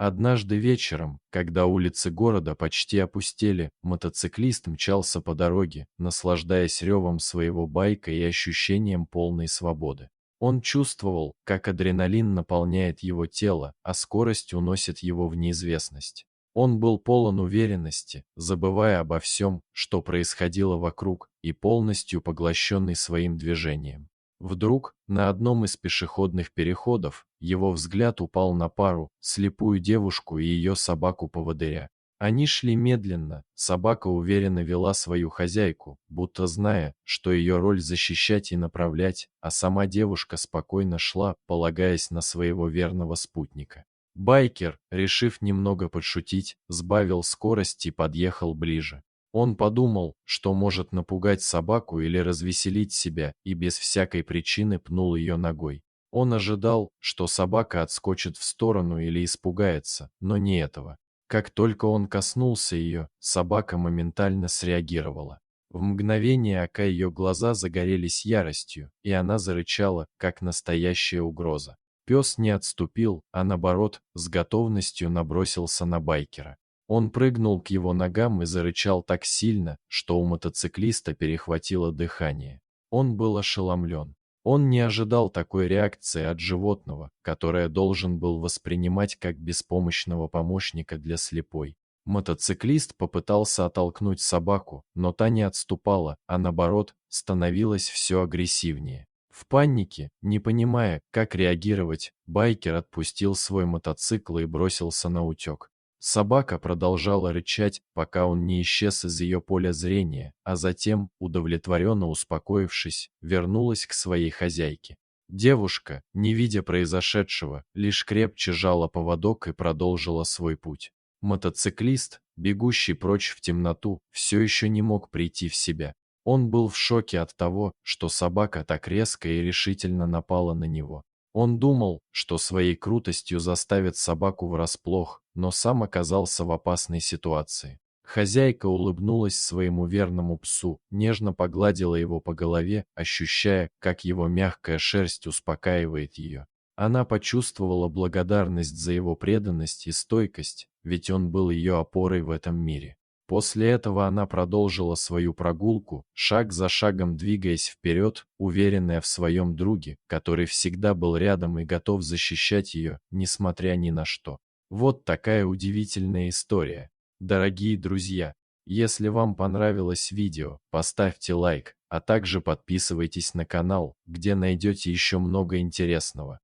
Однажды вечером, когда улицы города почти опустели, мотоциклист мчался по дороге, наслаждаясь ревом своего байка и ощущением полной свободы. Он чувствовал, как адреналин наполняет его тело, а скорость уносит его в неизвестность. Он был полон уверенности, забывая обо всем, что происходило вокруг, и полностью поглощенный своим движением. Вдруг, на одном из пешеходных переходов, его взгляд упал на пару, слепую девушку и ее собаку-поводыря. Они шли медленно, собака уверенно вела свою хозяйку, будто зная, что ее роль защищать и направлять, а сама девушка спокойно шла, полагаясь на своего верного спутника. Байкер, решив немного подшутить, сбавил скорость и подъехал ближе. Он подумал, что может напугать собаку или развеселить себя, и без всякой причины пнул ее ногой. Он ожидал, что собака отскочит в сторону или испугается, но не этого. Как только он коснулся ее, собака моментально среагировала. В мгновение ока ее глаза загорелись яростью, и она зарычала, как настоящая угроза. Пес не отступил, а наоборот, с готовностью набросился на байкера. Он прыгнул к его ногам и зарычал так сильно, что у мотоциклиста перехватило дыхание. Он был ошеломлен. Он не ожидал такой реакции от животного, которое должен был воспринимать как беспомощного помощника для слепой. Мотоциклист попытался оттолкнуть собаку, но та не отступала, а наоборот, становилась все агрессивнее. В панике, не понимая, как реагировать, байкер отпустил свой мотоцикл и бросился на утек. Собака продолжала рычать, пока он не исчез из ее поля зрения, а затем, удовлетворенно успокоившись, вернулась к своей хозяйке. Девушка, не видя произошедшего, лишь крепче жала поводок и продолжила свой путь. Мотоциклист, бегущий прочь в темноту, все еще не мог прийти в себя. Он был в шоке от того, что собака так резко и решительно напала на него. Он думал, что своей крутостью заставит собаку врасплох, но сам оказался в опасной ситуации. Хозяйка улыбнулась своему верному псу, нежно погладила его по голове, ощущая, как его мягкая шерсть успокаивает ее. Она почувствовала благодарность за его преданность и стойкость, ведь он был ее опорой в этом мире. После этого она продолжила свою прогулку, шаг за шагом двигаясь вперед, уверенная в своем друге, который всегда был рядом и готов защищать ее, несмотря ни на что. Вот такая удивительная история. Дорогие друзья, если вам понравилось видео, поставьте лайк, а также подписывайтесь на канал, где найдете еще много интересного.